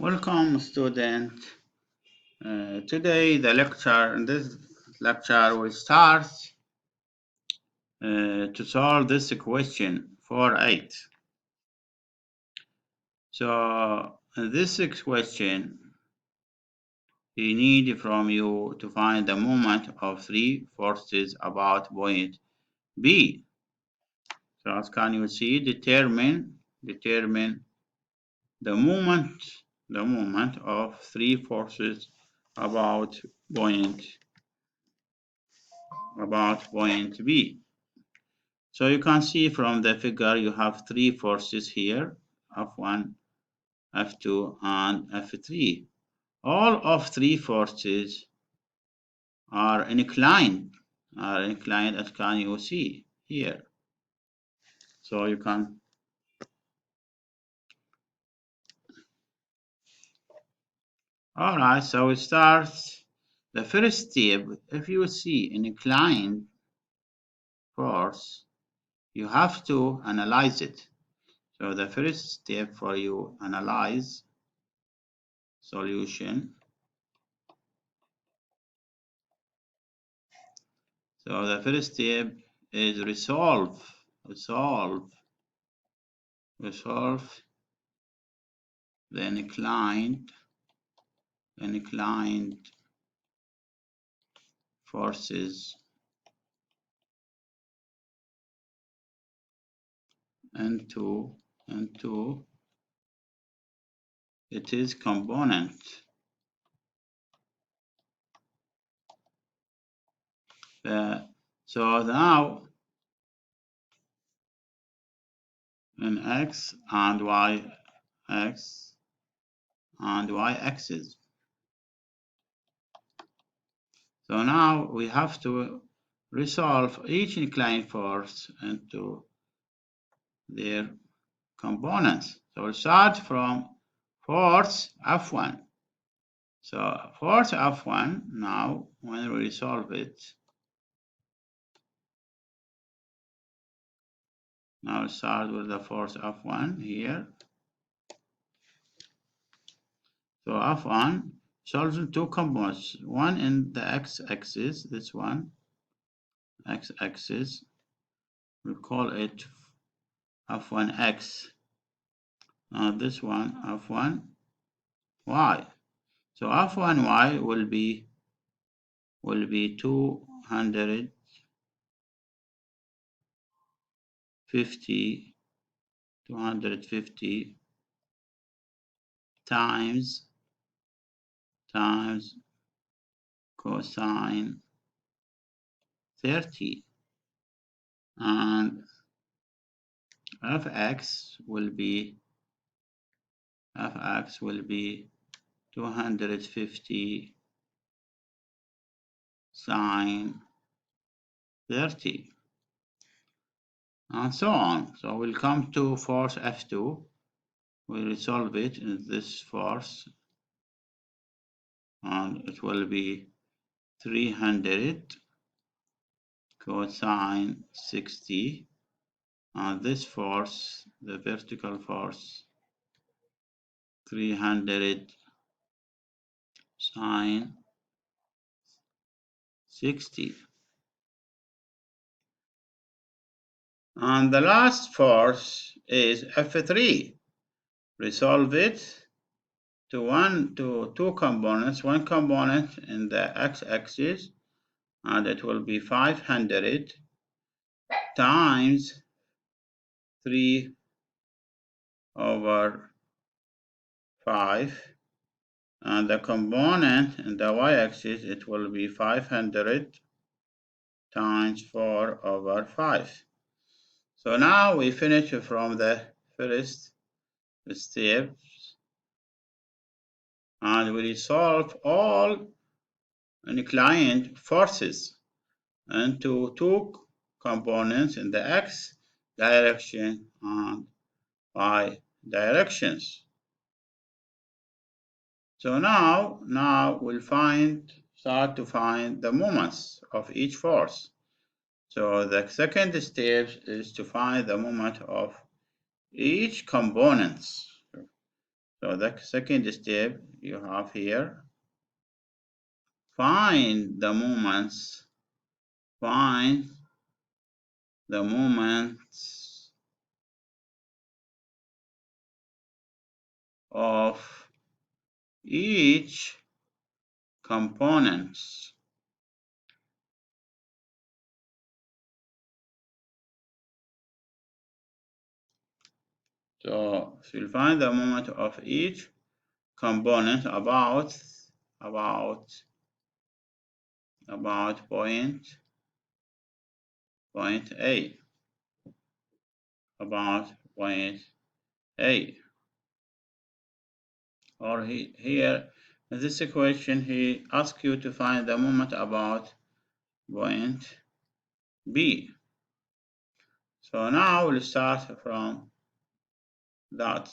Welcome, student. Today, in this lecture, we start to solve this question 4-8. So, in this question, we need from you to find the moment of three forces about point B. So, as can you see, determine the moment of three forces about point B. So you can see from the figure you have three forces here, F1, F2, and F3. All of three forces are inclined as can you see here. So you can alright, so we start the first step. If you see an inclined force, you have to analyze it. So the first step for you, analyze solution. So the first step is resolve the inclined forces into its component. So now in x and y axis. So now we have to resolve each inclined force into their components. So we start from force F1. So force F1, now when we resolve it, now start with the force F1 here. So F1 solves in two components, one in the x-axis, this one, x-axis, we call it F1x. Now this one, F1y. So F1y will be 250 times cosine 30, and fx will be 250 sine 30, and so on. So we'll come to force F2. We resolve it in this force, and it will be 300 cosine 60, and this force, the vertical force, 300 sine 60. And the last force is F3. Resolve it to two components, one component in the x-axis, and it will be 500 times 3/5, and the component in the y-axis, it will be 500 times 4/5. So now we finish from the first step, and we resolve all inclined forces into two components in the x direction and y directions. So now we'll start to find the moments of each force. So the second step is to find the moment of each components. So the second step you have here, find the moments of each components. So you'll find the moment of each component about point A. About point A. Or here in this equation he asks you to find the moment about point B. So now we'll start from that.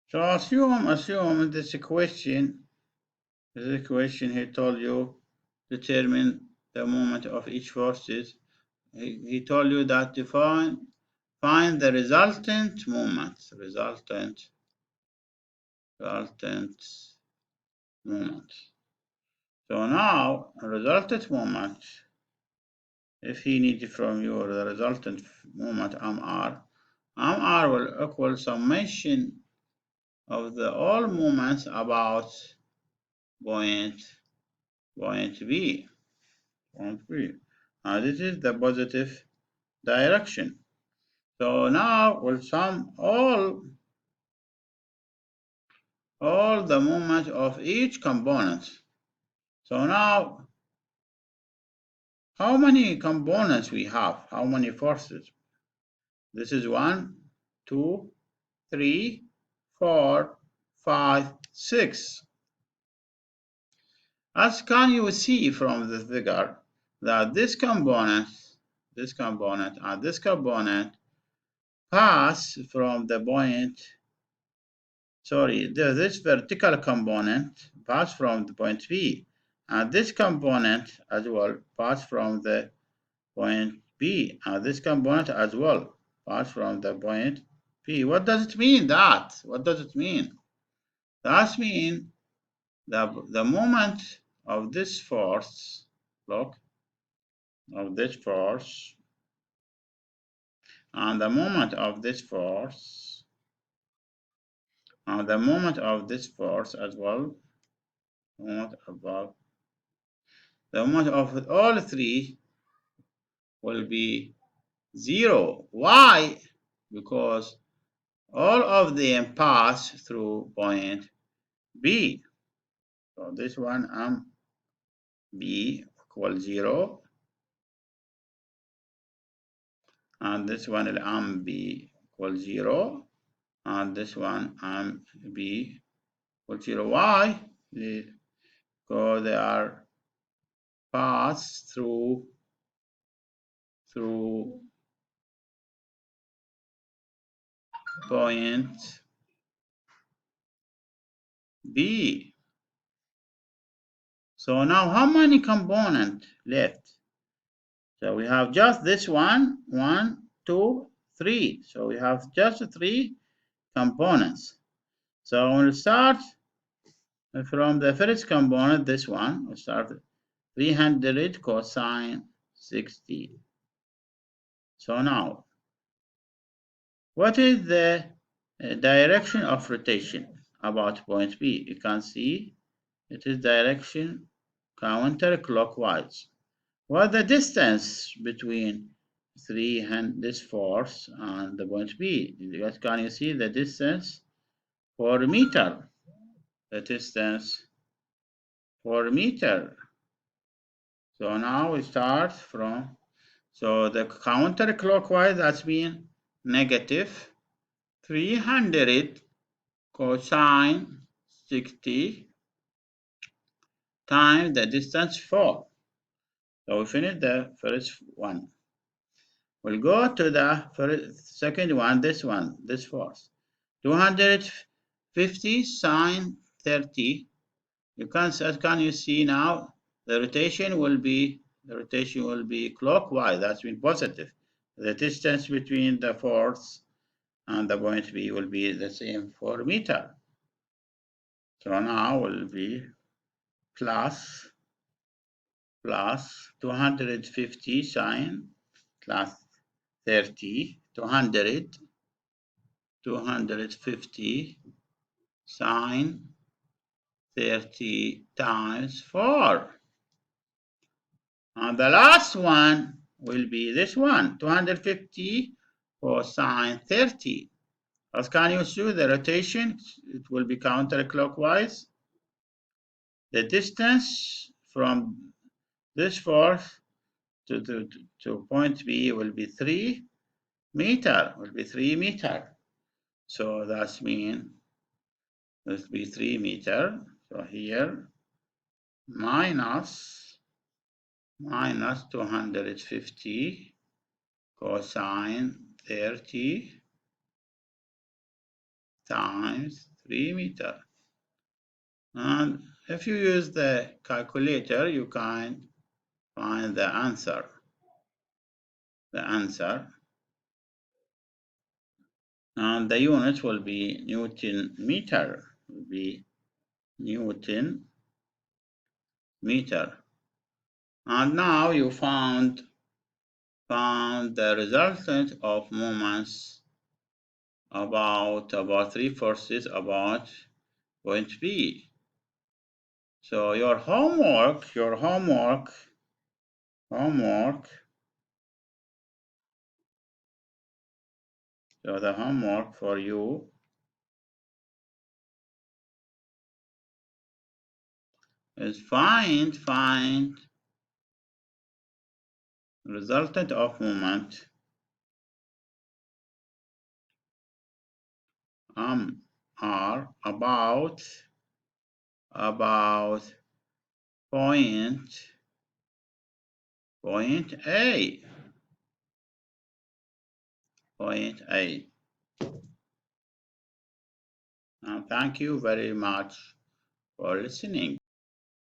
So assume this equation he told you determine the moment of each forces. He told you that to find the resultant moment. So now resultant moment, if he needs from you the resultant moment MR will equal summation of the all moments about point B. Now this is the positive direction. So now we'll sum all the moments of each component. So now how many components we have? How many forces? This is 1, 2, 3, 4, 5, 6. As can you see from the figure that this component and this component pass from the point, this vertical component pass from the point B, and this component as well pass from the point B, and this component as well pass from the point B. What does it mean that? What does it mean? That means the moment of this force, look, of this force, and the moment of this force, and the moment of this force as well, the moment of all three will be 0. Why? Because all of them pass through point B. So this one B equals 0, and this one B equals 0, and this one B equals 0. Why? Because they are passed through point B. So now how many components left? So we have just this one, 2, 3. So we have just 3 components. So we'll start from the first component, this one. We'll start 300 cosine 60. So now, what is the direction of rotation about point B? You can see it is direction counterclockwise. What the distance between this force and the point B? What can you see the distance? 4 meter. The distance 4 meter. So now we start from, so the counterclockwise that's been negative 300 cosine 60 times the distance 4. So we finish the first one. We'll go to the second one, this force. 250 sine 30. Can you see now the rotation will be the rotation will be clockwise. That's mean positive. The distance between the force and the point B will be the same 4 meter. So now will be plus 250 sine plus 30, 250 sine 30 times 4. And the last one will be this one, 250 for sine 30. As can you see the rotation? It will be counterclockwise. The distance from this force to point B will be 3 meter. So that means this will be 3 meter. So here minus 250 cosine 30 times 3 meter. And if you use the calculator, you can find the answer. And the unit will be Newton meter. And now you found the resultant of moments about 3 forces about point B. So your homework. So the homework for you is find resultant of moment are about point A. Thank you very much for listening.